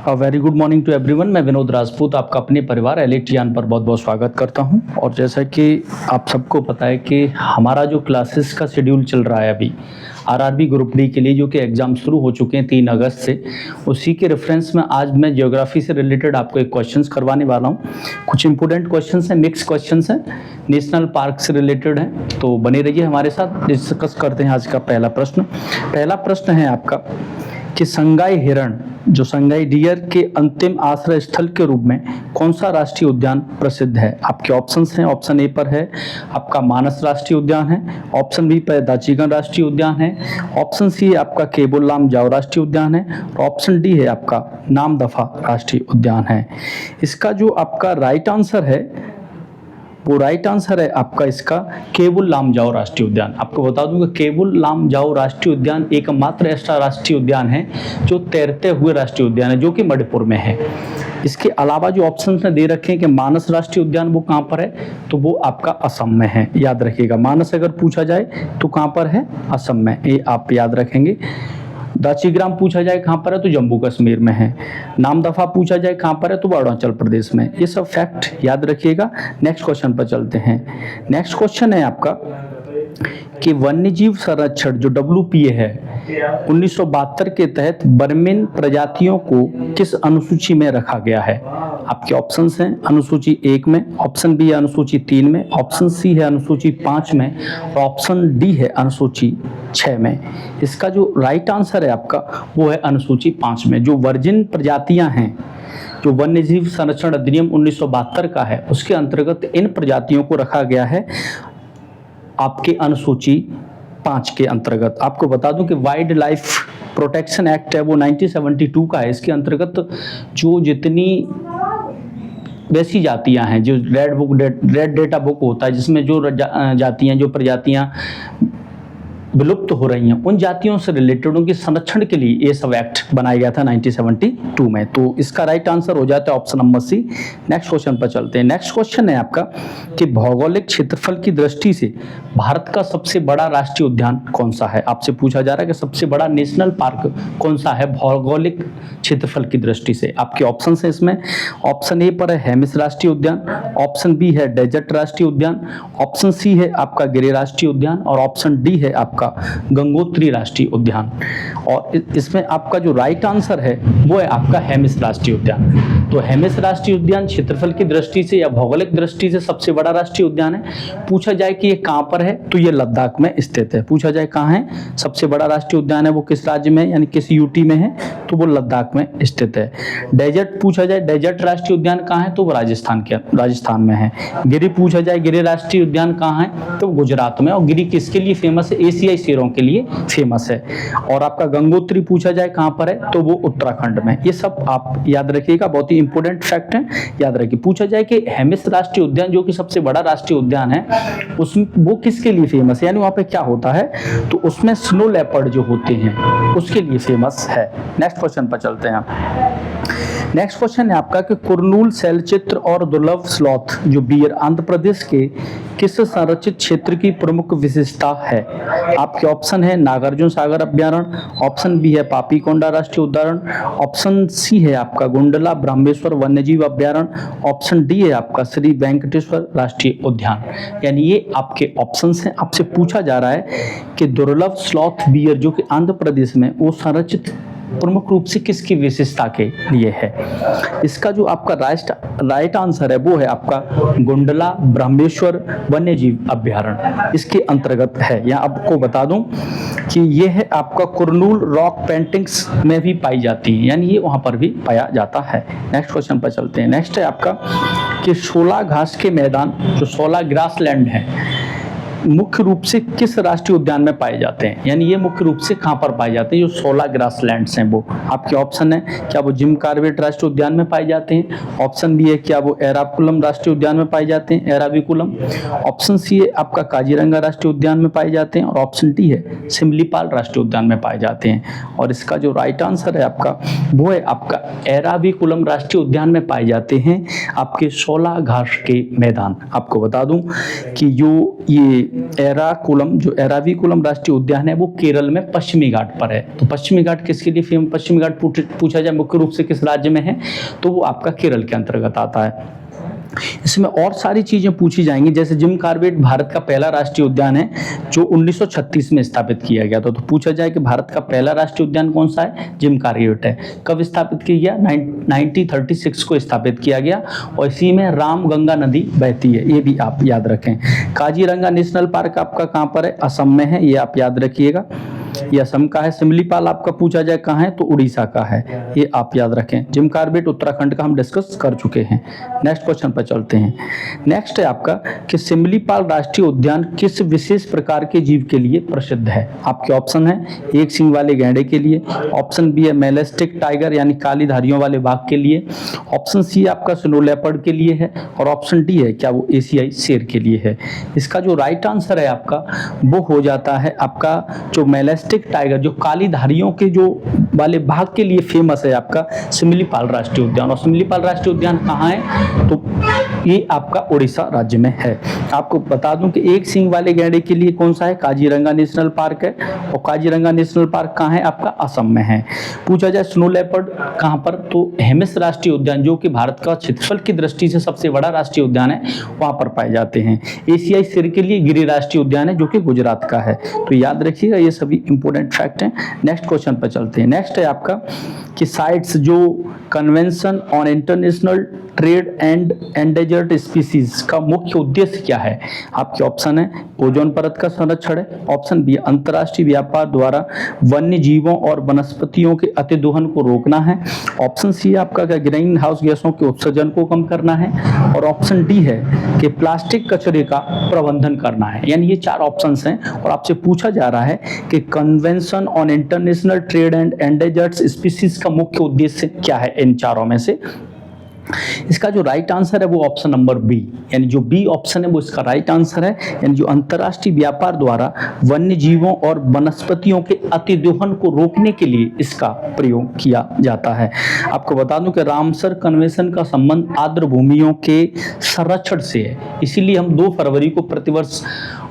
Very good morning to everyone. मैं विनोद राजपूत आपका अपने परिवार एलिट ज्ञान पर बहुत बहुत स्वागत करता हूं। और जैसा कि आप सबको पता है कि हमारा जो क्लासेस का शेड्यूल चल रहा है अभी आरआरबी ग्रुप डी के लिए, जो कि एग्ज़ाम शुरू हो चुके हैं 3 अगस्त से, उसी के रेफरेंस में आज मैं ज्योग्राफी से रिलेटेड आपको एक क्वेश्चंस करवाने वाला हूं। कुछ इंपॉर्टेंट क्वेश्चंस हैं, मिक्स क्वेश्चंस हैं, नेशनल पार्क से रिलेटेड हैं, तो बने रहिए हमारे साथ। डिस्कस करते हैं आज का पहला प्रश्न। पहला प्रश्न है आपका कि संगाई हिरण, जो संगाई डियर के अंतिम आश्रय स्थल के रूप में कौन सा राष्ट्रीय उद्यान प्रसिद्ध है? आपके ऑप्शंस हैं। ऑप्शन ए पर है आपका मानस राष्ट्रीय उद्यान है, ऑप्शन बी पर दाचिगन राष्ट्रीय उद्यान है, ऑप्शन सी है आपका केबुल लामजाओ राष्ट्रीय उद्यान है, और ऑप्शन डी है आपका नामदफा राष्ट्रीय उद्यान है। इसका जो आपका राइट आंसर है वो राइट आंसर है आपका इसका केबुल लामजाओ राष्ट्रीय उद्यान। आपको बता दूं कि केबुल लामजाओ राष्ट्रीय उद्यान एकमात्र ऐसा राष्ट्रीय उद्यान है जो तैरते हुए राष्ट्रीय उद्यान है, जो कि मणिपुर में है। इसके अलावा जो ऑप्शंस में दे रखे हैं कि मानस राष्ट्रीय उद्यान वो कहाँ पर है, तो वो आपका असम में है। याद रखिएगा, मानस अगर पूछा जाए तो कहाँ पर है? असम में। ये आप याद रखेंगे। दाचीग्राम पूछा जाए कहाँ पर है, तो जम्मू कश्मीर में है। नामदफा पूछा जाए कहाँ पर है, तो अरुणाचल प्रदेश में। ये सब फैक्ट याद रखिएगा। नेक्स्ट क्वेश्चन पर चलते हैं। नेक्स्ट क्वेश्चन है आपका कि वन्यजीव संरक्षण जो WPA है 1972 के तहत बर्मिन प्रजातियों को किस अनुसूची में रखा गया है? आपके ऑप्शंस हैं अनुसूची 1 में, ऑप्शन बी है अनुसूची 3 में, ऑप्शन सी है अनुसूची 5 में, और ऑप्शन डी है अनुसूची 6 में। इसका जो राइट आंसर है आपका वो है अनुसूची 5 में। जो वर्जिन प्रजातियां हैं, जो वन्यजीव संरक्षण अधिनियम 1972 का है, उसके अंतर्गत इन प्रजातियों को रखा गया है आपके अनुसूची 5 के अंतर्गत। आपको बता दूं कि वाइल्ड लाइफ प्रोटेक्शन एक्ट है वो 1972 का है। इसके अंतर्गत जो जितनी वैसी जातियां हैं, जो रेड डेटा बुक होता है जिसमें जो जातियां, जो प्रजातियां विलुप्त हो रही हैं, उन जातियों से रिलेटेड उनके संरक्षण के लिए ये सब एक्ट बनाया गया था 1972 में। तो इसका राइट आंसर हो जाता है option number C. Next question पर चलते हैं। नेक्स्ट क्वेश्चन है आपका कि भौगोलिक क्षेत्रफल की दृष्टि से भारत का सबसे बड़ा राष्ट्रीय उद्यान कौन सा है? आपसे पूछा जा रहा है कि सबसे बड़ा नेशनल पार्क कौन सा है भौगोलिक क्षेत्रफल की दृष्टि से। आपके ऑप्शन है इसमें। ऑप्शन ए पर है हेमिस राष्ट्रीय उद्यान, ऑप्शन बी है डेजर्ट राष्ट्रीय उद्यान, ऑप्शन सी है आपका गिरि राष्ट्रीय उद्यान, और ऑप्शन डी है आपका गंगोत्री राष्ट्रीय उद्यान। और इसमें आपका जो राइट आंसर है वो है आपका हेमिस राष्ट्रीय उद्यान। तो हेमिस राष्ट्रीय उद्यान क्षेत्रफल की दृष्टि से या भौगोलिक दृष्टि से सबसे बड़ा राष्ट्रीय उद्यान है। पूछा जाए कि ये कहां पर है, तो ये लद्दाख में स्थित है। पूछा जाए कहां है सबसे बड़ा राष्ट्रीय उद्यान है, वो किस राज्य में यानी किस यूटी में है, तो वो लद्दाख में स्थित है। डेजर्ट पूछा जाए डेजर्ट राष्ट्रीय उद्यान कहां है, तो वो राजस्थान में है। गिरि पूछा जाए गिरि राष्ट्रीय उद्यान कहां है, तो गुजरात में। और गिरि किसके लिए फेमस है? एशियाई शेरों के लिए फेमस है। और आपका गंगोत्री पूछा जाए कहां पर है, तो वो उत्तराखंड में। ये सब आप याद रखिएगा, बहुत ही इंपॉर्टेंट फैक्ट है, याद रखिए। पूछा जाए कि हेमिस राष्ट्रीय उद्यान जो कि सबसे बड़ा राष्ट्रीय उद्यान है, उसमें वो किसके लिए फेमस है, यानी वहां पे क्या होता है, तो उसमें स्नो लेपर्ड जो होते हैं उसके लिए फेमस है। नेक्स्ट क्वेश्चन पर चलते हैं। नेक्स्ट क्वेश्चन है आपका कि कुरनूल शैलचित्र और दुर्लभ स्लॉथ जो बियर आंध्र प्रदेश के किस संरक्षित क्षेत्र की प्रमुख विशेषता है? आपके ऑप्शन है नागार्जुन सागर अभ्यारण्य, ऑप्शन बी है पापीकोंडा राष्ट्रीय उद्यान, ऑप्शन सी है आपका गुंडला ब्रह्मेश्वर वन्यजीव अभ्यारण्य, ऑप्शन डी है आपका श्री वेंकटेश्वर राष्ट्रीय उद्यान। यानी ये आपके ऑप्शंस हैं। आपसे पूछा जा रहा है कि दुर्लभ स्लॉथ बियर जो कि आंध्र प्रदेश में, वो संरक्षित प्रमुख रूप से किसकी विशेषता के लिए है? इसका जो आपका राइट आंसर है वो है आपका गुंडला ब्रह्मेश्वर वन्यजीव अभ्यारण्य, इसके अंतर्गत है। यहाँ आपको बता दूं कि ये है आपका कुरनूल रॉक पेंटिंग्स में भी पाई जाती है, यानी ये वहां पर भी पाया जाता है। नेक्स्ट क्वेश्चन पर चलते हैं। नेक्स्ट है आपका कि 16 घास के मैदान जो 16 ग्रासलैंड है मुख्य रूप से किस राष्ट्रीय उद्यान में पाए जाते हैं? यानी ये मुख्य रूप से कहां पर पाए जाते हैं? जो 16 ग्रासलैंड्स हैं वो आपके ऑप्शन है, क्या वो जिम कार्बेट राष्ट्रीय उद्यान में पाए जाते हैं? ऑप्शन बी है क्या वो एराकुलम राष्ट्रीय उद्यान में पाए जाते हैं, एराविकुलम? ऑप्शन सी है आपका काजीरंगा राष्ट्रीय उद्यान में पाए जाते हैं, और ऑप्शन डी है सिमलीपाल राष्ट्रीय उद्यान में पाए जाते हैं। और इसका जो राइट आंसर है आपका वो है आपका एराविकुलम राष्ट्रीय उद्यान में पाए जाते हैं आपके 16 घास के मैदान। आपको बता दूं कि ये एराकुलम, जो एराविकुलम राष्ट्रीय उद्यान है वो केरल में पश्चिमी घाट पर है। तो पश्चिमी घाट किसके लिए फेमस, पश्चिमी घाट पूछा जाए मुख्य रूप से किस राज्य में है, तो वो आपका केरल के अंतर्गत आता है। इसमें और सारी चीजें पूछी जाएंगी, जैसे जिम कॉर्बेट भारत का पहला राष्ट्रीय उद्यान है जो 1936 में स्थापित किया गया था। तो पूछा जाए कि भारत का पहला राष्ट्रीय उद्यान कौन सा है, जिम कॉर्बेट है। कब स्थापित किया गया, 1936 को स्थापित किया गया, और इसी में राम गंगा नदी बहती है, ये भी आप याद रखें। काजीरंगा नेशनल पार्क आपका कहाँ पर है, असम में है, ये आप याद रखिएगा, ये असम का है। सिमलीपाल आपका पूछा जाए कहाँ है, तो उड़ीसा का है, ये आप याद रखें। जिम कॉर्बेट उत्तराखंड का हम डिस्कस कर चुके हैं। नेक्स्ट क्वेश्चन पर चलते हैं। नेक्स्ट है आपका कि सिमलीपाल राष्ट्रीय उद्यान किस विशेष प्रकार के जीव के लिए प्रसिद्ध है। आपके ऑप्शन है, एक सींग वाले गैंडे के लिए, ऑप्शन बी है मेलेस्टिक टाइगर यानी काली धारियों वाले बाघ के लिए, ऑप्शन सी आपका स्नो लेपर्ड के लिए है, और ऑप्शन डी है क्या वो एशियाई शेर के लिए है। इसका जो राइट आंसर है आपका वो हो जाता है आपका जो मेलेस्टिक टाइगर, जो काली धारियों के जो वाले बाघ के लिए फेमस है आपका सिमलीपाल राष्ट्रीय उद्यान। और सिमलीपाल राष्ट्रीय उद्यान कहाँ है, तो ये आपका उड़ीसा राज्य में है। आपको बता दूं कि एक सींग वाले गैंडे के लिए कौन सा है, काजीरंगा नेशनल पार्क है, और काजीरंगा नेशनल पार्क कहाँ है, आपका असम में है। पूछा जाए स्नो लेपर्ड कहाँ पर, तो हेमिस राष्ट्रीय उद्यान जो कि भारत का क्षेत्रफल की दृष्टि से सबसे बड़ा राष्ट्रीय उद्यान है, वहां पर पाए जाते हैं। एशियाई शेर के लिए गिरि राष्ट्रीय उद्यान है जो कि गुजरात का है। तो याद रखिएगा, ये सभी इंपोर्टेंट फैक्ट हैं। नेक्स्ट क्वेश्चन पर चलते हैं। नेक्स्ट है आपका कि साइट्स जो convention on international trade and endangered species का मुख्य उद्देश्य क्या है। आपके ऑप्शन है, ओजोन परत का संरक्षण है, ऑप्शन बी अंतर्राष्ट्रीय व्यापार द्वारा वन्य जीवों और वनस्पतियों के अतिदोहन को रोकना है, ऑप्शन सी आपका ग्रीन हाउस गैसों के उत्सर्जन को कम करना है, और ऑप्शन डी है कि प्लास्टिक कचरे का प्रबंधन करना है। यानी ये चार ऑप्शंस हैं, और आपसे पूछा जा रहा है कि convention on international trade and endangered species का मुख्य उद्देश्य क्या है इन चारों में से। इसका जो राइट आंसर है वो ऑप्शन नंबर बी, यानी जो बी ऑप्शन है वो इसका राइट आंसर है। यानी जो अंतर्राष्ट्रीय व्यापार द्वारा वन्य जीवों और वनस्पतियों के अतिदोहन को रोकने के लिए इसका प्रयोग किया जाता है। आपको बता दूं कि रामसर कन्वेंशन का संबंध आर्द्र भूमियों के संरक्षण से है, इसीलिए हम 2 फरवरी को प्रतिवर्ष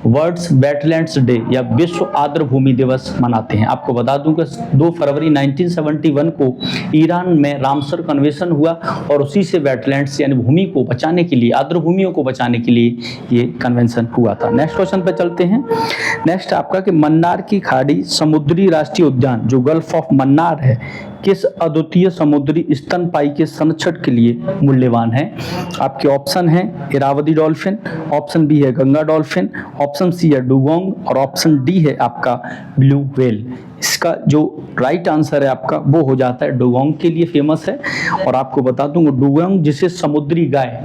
वर्ल्ड्स वेटलैंड्स डे या विश्व आर्द्र भूमि दिवस मनाते हैं। आपको बता दूं कि 2 फरवरी 1971 को ईरान में रामसर कन्वेंशन हुआ, और उसी से वेटलैंड्स यानी भूमि को बचाने के लिए, आर्द्र भूमियों को बचाने के लिए ये कन्वेंशन हुआ था। नेक्स्ट क्वेश्चन पे चलते हैं। नेक्स्ट आपका कि मन्नार की खाड़ी समुद्री राष्ट्रीय उद्यान जो गल्फ ऑफ मन्नार है किस अद्वितीय समुद्री स्तनपायी के संरक्षण के लिए मूल्यवान है। आपके ऑप्शन है इरावदी डॉल्फिन, ऑप्शन बी है गंगा डॉल्फिन, ऑप्शन सी है डुगोंग, और ऑप्शन डी है आपका ब्लू व्हेल। इसका जो राइट आंसर है आपका वो हो जाता है डुगोंग के लिए फेमस है। और आपको बता दूंगा डुगोंग जिसे समुद्री गाय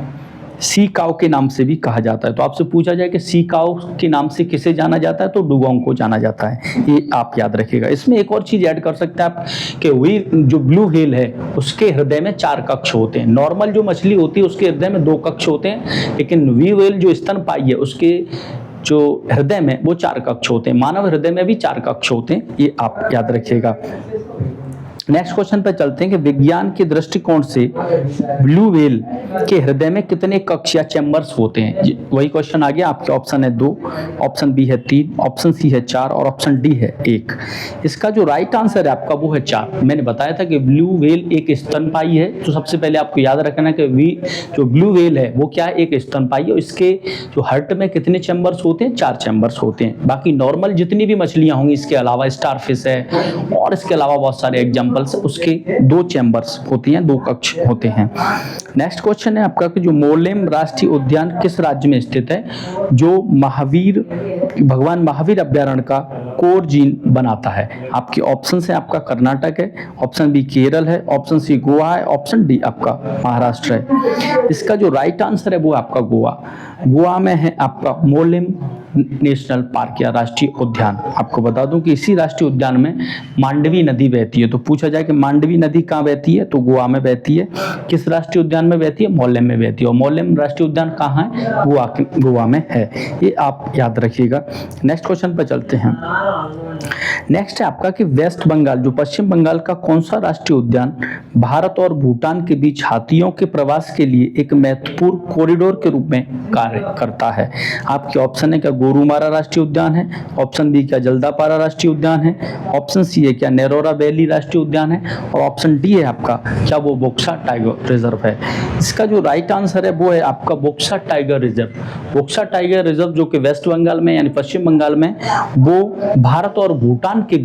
सी काउ के नाम से भी कहा जाता है। तो आपसे पूछा जाए कि सी काउ के नाम से किसे जाना जाता है, तो डुगोंग को जाना जाता है, ये आप याद रखिएगा। इसमें एक और चीज ऐड कर सकते हैं आप कि व्हेल जो ब्लू व्हेल है उसके हृदय में 4 कक्ष होते हैं। नॉर्मल जो मछली होती है उसके हृदय में 2 कक्ष होते हैं, लेकिन ब्लू व्हेल जो स्तनपायी है उसके जो हृदय में वो 4 कक्ष होते हैं। मानव हृदय में भी 4 कक्ष होते हैं, ये आप याद रखिएगा। नेक्स्ट क्वेश्चन पे चलते हैं कि विज्ञान के दृष्टिकोण से ब्लू व्हेल के हृदय में कितने कक्ष या चैम्बर्स होते हैं। वही क्वेश्चन आ गया। आपके ऑप्शन है 2, ऑप्शन बी है 3, ऑप्शन सी है 4, और ऑप्शन डी है 1। इसका जो राइट आंसर है आपका वो है 4। मैंने बताया था कि ब्लू व्हेल एक स्तनपायी है, तो सबसे पहले आपको याद रखना है कि जो ब्लू व्हेल है वो क्या है, एक स्तनपायी है। इसके जो हार्ट में कितने चैम्बर्स होते हैं, 4 चैम्बर्स होते हैं। बाकी नॉर्मल जितनी भी मछलियां होंगी, इसके अलावा स्टारफिश है और इसके अलावा बहुत सारे एग्जाम्पल, उसके 2 चैम्बर्स होती हैं, 2 कक्ष होते हैं। नेक्स्ट क्वेश्चन है आपका कि जो मोलेम राष्ट्रीय उद्यान किस राज्य में स्थित है, जो भगवान महावीर अभ्यारण्य का कोर जीन बनाता है। आपके ऑप्शन है आपका कर्नाटक है, ऑप्शन बी केरल है, ऑप्शन सी गोवा है, ऑप्शन डी आपका महाराष्ट्र है। इसका जो राइट आंसर है वो आपका गोवा में है आपका मोलेम नेशनल पार्क या राष्ट्रीय उद्यान। आपको बता दूं कि इसी राष्ट्रीय उद्यान में मांडवी नदी बहती है। तो पूछा जाए कि मांडवी नदी कहाँ बहती है, तो गोवा में बहती है। किस राष्ट्रीय उद्यान में बहती है, मोलेम में बहती है। और मोलेम राष्ट्रीय उद्यान कहाँ है, गोवा में है, ये आप याद रखिएगा। नेक्स्ट क्वेश्चन पर चलते हैं। नेक्स्ट है आपका कि वेस्ट बंगाल जो पश्चिम बंगाल का कौन सा राष्ट्रीय उद्यान भारत और भूटान के बीच हाथियों के प्रवास के लिए एक महत्वपूर्ण कॉरिडोर के रूप में कार्य करता है। आपके ऑप्शन है क्या गोरुमारा राष्ट्रीय उद्यान है, ऑप्शन बी क्या जल्दापारा राष्ट्रीय उद्यान है, ऑप्शन सी है क्या नेरोरा वैली राष्ट्रीय उद्यान है, और ऑप्शन डी है आपका क्या वो बोक्सा टाइगर रिजर्व है। इसका जो राइट आंसर है वो है आपका बोक्सा टाइगर रिजर्व। बोक्सा टाइगर रिजर्व जो कि वेस्ट बंगाल में यानी पश्चिम बंगाल में, वो भारत और भूटान के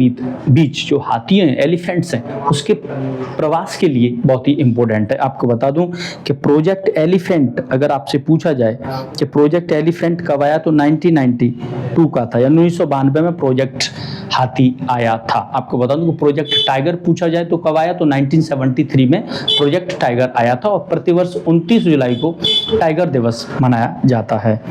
बीच जो हाथी हैं, एलिफेंट्स हैं, उसके प्रवास के लिए बहुत ही इंपॉर्टेंट है। आपको बता दूं कि प्रोजेक्ट एलिफेंट अगर आपसे पूछा जाए कि प्रोजेक्ट एलिफेंट कब आया तो 1992 का था, या 1992 में प्रोजेक्ट हाथी आया था। आपको बता दूं कि प्रोजेक्ट टाइगर पूछा जाए तो कब आया तो 1973 में प्रोजेक्ट टाइगर आया था, और प्रतिवर्ष 29 जुलाई को टाइगर दिवस मनाया जाता है।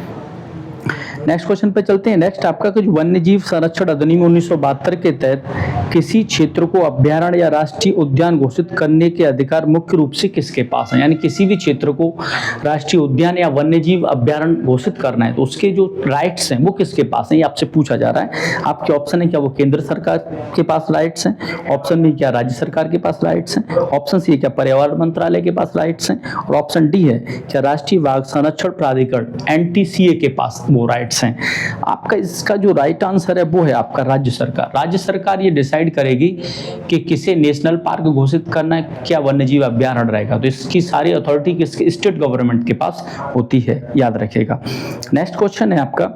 नेक्स्ट क्वेश्चन पे चलते हैं। नेक्स्ट आपका कुछ वन्य जीव संरक्षण अधिनियम 1972 के तहत किसी क्षेत्र को अभ्यारण्य या राष्ट्रीय उद्यान घोषित करने के अधिकार मुख्य रूप से किसके पास है, यानी किसी भी क्षेत्र को राष्ट्रीय उद्यान या वन्य जीव अभ्यारण्य घोषित करना है तो उसके जो राइट्स हैं वो किसके पास हैं, ये आपसे पूछा जा रहा है। आपके ऑप्शन है क्या वो केंद्र सरकार के पास राइट्स हैं, ऑप्शन बी क्या राज्य सरकार के पास राइट्स हैं, ऑप्शन सी क्या पर्यावरण मंत्रालय के पास राइट्स हैं, और ऑप्शन डी है क्या राष्ट्रीय बाघ संरक्षण प्राधिकरण NTCA के पास वो राइट्स हैं। आपका इसका जो राइट आंसर है वो है आपका राज्य सरकार। राज्य सरकार ये डिसाइड करेगी कि किसे नेशनल पार्क घोषित करना है, क्या वन्यजीव अभ्यारण्य रहेगा, तो इसकी सारी अथॉरिटी किसके स्टेट गवर्नमेंट के पास होती है, याद रखिएगा। नेक्स्ट क्वेश्चन है आपका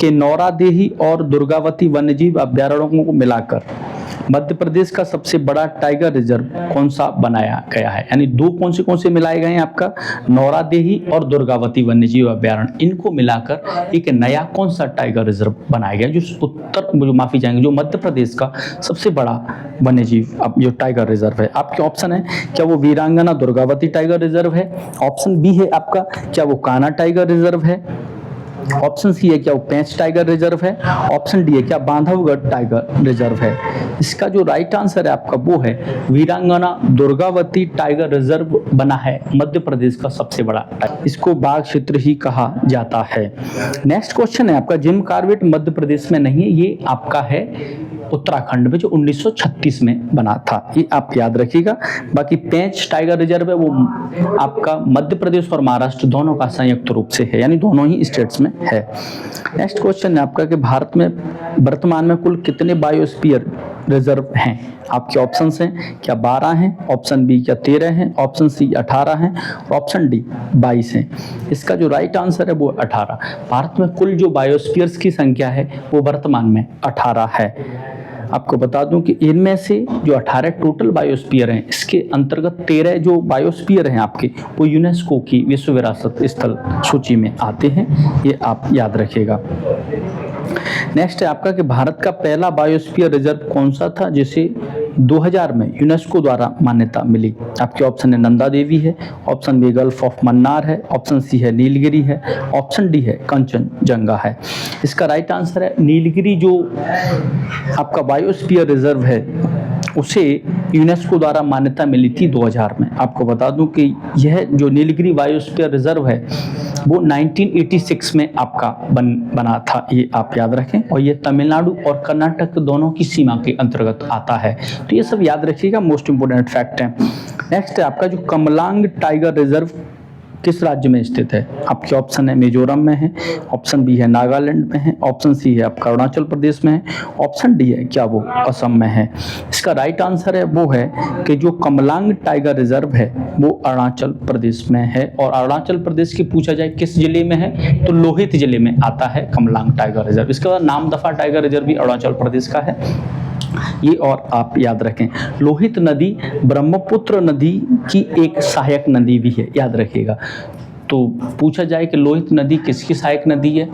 कि नौरादेही और दुर्गावती वन्यजीव अभ्यारण्यों को मिलाकर मध्य प्रदेश का सबसे बड़ा टाइगर रिजर्व कौन सा बनाया गया है, यानी दो कौन से मिलाए गए हैं आपका नौरादेही और दुर्गावती वन्यजीव अभ्यारण्य, इनको मिलाकर एक नया कौन सा टाइगर रिजर्व बनाया गया जो मध्य प्रदेश का सबसे बड़ा वन्यजीव जो टाइगर रिजर्व है। आपके ऑप्शन है क्या वो वीरांगना दुर्गावती टाइगर रिजर्व है, ऑप्शन बी है आपका क्या वो कान्हा टाइगर रिजर्व है, ऑप्शन सी है क्या वो पेंच टाइगर रिजर्व है, ऑप्शन डी है क्या बांधवगढ़ टाइगर रिजर्व है। इसका जो राइट आंसर है आपका वो है वीरांगना दुर्गावती टाइगर रिजर्व बना है मध्य प्रदेश का सबसे बड़ा, इसको बाघ क्षेत्र ही कहा जाता है। नेक्स्ट क्वेश्चन है आपका जिम कॉर्बेट मध्य प्रदेश में नहीं है, ये आपका है उत्तराखंड में जो 1936 में बना था, ये आप याद रखिएगा। बाकी पेंच टाइगर रिजर्व है वो आपका मध्य प्रदेश और महाराष्ट्र दोनों का संयुक्त रूप से है, यानी दोनों ही स्टेट्स में है। नेक्स्ट क्वेश्चन है आपका कि भारत में वर्तमान में कुल कितने बायोस्फीयर रिजर्व हैं। आपके ऑप्शंस हैं क्या 12 हैं, ऑप्शन बी क्या 13 हैं, ऑप्शन सी 18 हैं, और ऑप्शन डी 22 हैं। इसका जो राइट आंसर है वो 18। भारत में कुल जो बायोस्फीयर्स की संख्या है वो वर्तमान में 18 है। आपको बता दूं कि इनमें से जो 18 टोटल बायोस्फीयर हैं, इसके अंतर्गत 13 जो बायोस्फीयर हैं आपके वो यूनेस्को की विश्व विरासत स्थल सूची में आते हैं, ये आप याद रखिएगा। नेक्स्ट है आपका कि भारत का पहला बायोस्फीयर रिजर्व कौन सा था जिसे 2000 में यूनेस्को द्वारा मान्यता मिली। आपके ऑप्शन है नंदा देवी है, option B Gulf of Mannar है, ऑप्शन सी है नीलगिरी है, ऑप्शन डी है कंचनजंगा है। इसका राइट आंसर है नीलगिरी। जो आपका बायोस्फीयर रिजर्व है उसे यूनेस्को द्वारा मान्यता मिली थी 2000 में। आपको बता दूं कि यह जो नीलगिरी बायोस्फीयर रिजर्व है वो 1986 में आपका बना था, ये आप याद रखें, और ये तमिलनाडु और कर्नाटक दोनों की सीमा के अंतर्गत आता है, तो ये सब याद रखिएगा, मोस्ट इंपोर्टेंट फैक्ट है। नेक्स्ट है आपका जो कमलांग टाइगर रिजर्व किस राज्य में स्थित है। आपके ऑप्शन है मिजोरम में है, ऑप्शन बी है नागालैंड में है, ऑप्शन सी है आपका अरुणाचल प्रदेश में है, ऑप्शन डी है क्या वो असम में है। इसका राइट आंसर है वो है कि जो कमलांग टाइगर रिजर्व है वो अरुणाचल प्रदेश में है, और अरुणाचल प्रदेश की पूछा जाए किस जिले में है तो लोहित जिले में आता है कमलांग टाइगर रिजर्व। इसके बाद नामदफा टाइगर रिजर्व भी अरुणाचल प्रदेश का है, ये और आप याद रखें। लोहित नदी ब्रह्मपुत्र नदी की एक सहायक नदी भी है, याद रखिएगा। तो पूछा जाए कि लोहित नदी किसकी सहायक नदी है,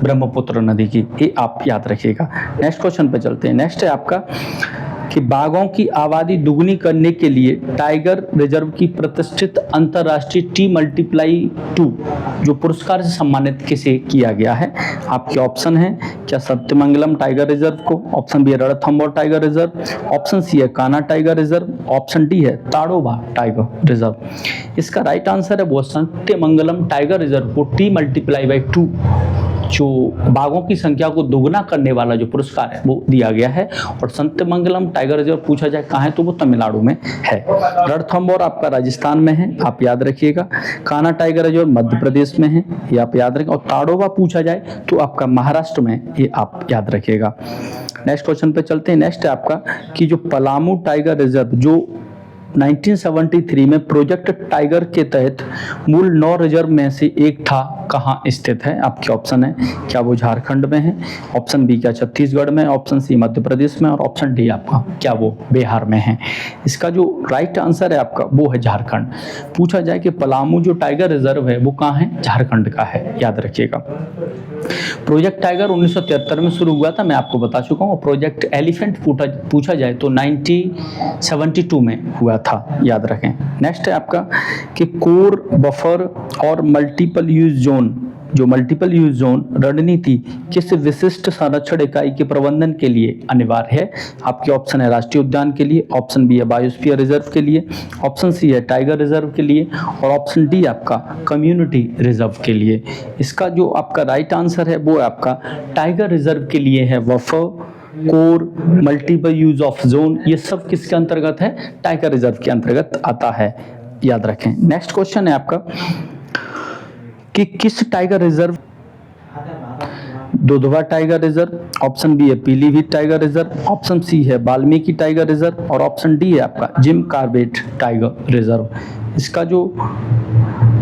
ब्रह्मपुत्र नदी की, ये आप याद रखिएगा। नेक्स्ट क्वेश्चन पे चलते हैं। नेक्स्ट है आपका कि बाघों की आबादी दुगनी करने के लिए टाइगर रिजर्व की प्रतिष्ठित अंतर्राष्ट्रीय T+2 जो पुरस्कार से सम्मानित किसे किया गया है। आपके ऑप्शन है क्या सत्यमंगलम टाइगर रिजर्व को, ऑप्शन बी है Ranthambore tiger reserve, option C है Kanha tiger reserve, option D है ताड़ोबा टाइगर रिजर्व। इसका राइट आंसर है वो सत्यमंगलम टाइगर रिजर्व को T+2 जो बाघों की संख्या को दोगुना करने वाला जो पुरस्कार है वो दिया गया है। और संतमंगलम टाइगर रिजर्व पूछा जाए कहाँ है तो वो तमिलनाडु में है। रणथंभौर आपका राजस्थान में है, आप याद रखिएगा। कान्हा टाइगर रिजर्व मध्य प्रदेश में है, ये आप याद रखें। और ताड़ोबा पूछा जाए तो आपका महाराष्ट्र में, ये आप याद रखिएगा। नेक्स्ट क्वेश्चन पे चलते हैं। नेक्स्ट है आपका कि जो पलामू टाइगर रिजर्व जो 1973 में प्रोजेक्ट टाइगर के तहत मूल 9 रिजर्व में से एक था, कहाँ स्थित है? आपके ऑप्शन है, क्या वो झारखंड में है? ऑप्शन बी क्या छत्तीसगढ़ में? ऑप्शन सी मध्य प्रदेश में? और ऑप्शन डी आपका क्या वो बिहार में है? इसका जो राइट आंसर है आपका वो है झारखंड। पूछा जाए कि पलामू जो टाइगर रिजर्व है वो कहाँ है? झारखंड का है, याद रखिएगा। प्रोजेक्ट टाइगर 1973 में शुरू हुआ था, मैं आपको बता चुका हूँ। प्रोजेक्ट एलिफेंट पूछा जाए तो 1972 में हुआ था, याद रखें। नेक्स्ट है आपका कि कोर, बफर और मल्टीपल यूज जोन, जो मल्टीपल यूज जोन रणनीति किस विशिष्ट संरक्षण इकाई के प्रबंधन के लिए अनिवार्य है? आपके ऑप्शन है राष्ट्रीय उद्यान के लिए, ऑप्शन बी है बायोस्फीयर रिजर्व के लिए, ऑप्शन सी है टाइगर रिजर्व के लिए, और ऑप्शन डी आपका कम्युनिटी रिजर्व के लिए। इसका जो आपका राइट आंसर है वो आपका टाइगर रिजर्व के लिए है। Buffer, core, multiple use of zone, ये सब किसके अंतर्गत है? टाइगर रिजर्व के अंतर्गत आता है, याद रखें। नेक्स्ट क्वेश्चन है आपका कि किस tiger reserve, Dudhwa tiger reserve, option B है Pilibhit tiger reserve, option C है वाल्मीकि टाइगर रिजर्व, और ऑप्शन डी है आपका जिम कॉर्बेट टाइगर रिजर्व। इसका जो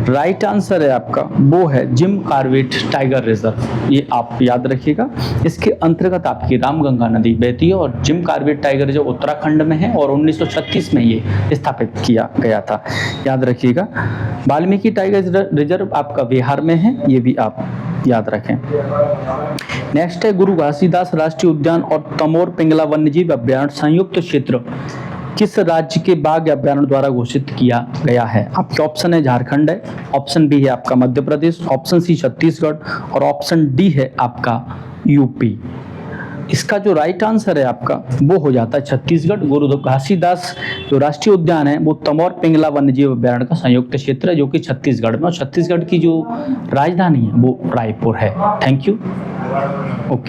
राइट आंसर है आपका वो है जिम कॉर्बेट टाइगर रिजर्व, ये आप याद रखिएगा। इसके अंतर्गत आपकी रामगंगा नदी बहती है और Jim Corbett tiger reserve Uttarakhand में है और 1936 में ये स्थापित किया गया था, याद रखिएगा। वाल्मीकि टाइगर रिजर्व आपका बिहार में है, ये भी आप याद रखें। नेक्स्ट है गुरु घासीदास राष्ट्रीय उद्यान और तमोर पिंगला वन्यजीव अभ्यारण्य संयुक्त क्षेत्र किस राज्य के बाघ अभ्यारण्य द्वारा घोषित किया गया है? आपके ऑप्शन है झारखंड है, ऑप्शन बी है आपका मध्य प्रदेश, ऑप्शन सी छत्तीसगढ़, और ऑप्शन डी है आपका यूपी। इसका जो राइट आंसर है आपका वो हो जाता है छत्तीसगढ़। गुरु घासीदास जो राष्ट्रीय उद्यान है वो तमोर पिंगला वन्यजीव अभ्यारण्य का संयुक्त क्षेत्र है, जो कि छत्तीसगढ़ में, और छत्तीसगढ़ की जो राजधानी है वो रायपुर है। Thank you. ओके।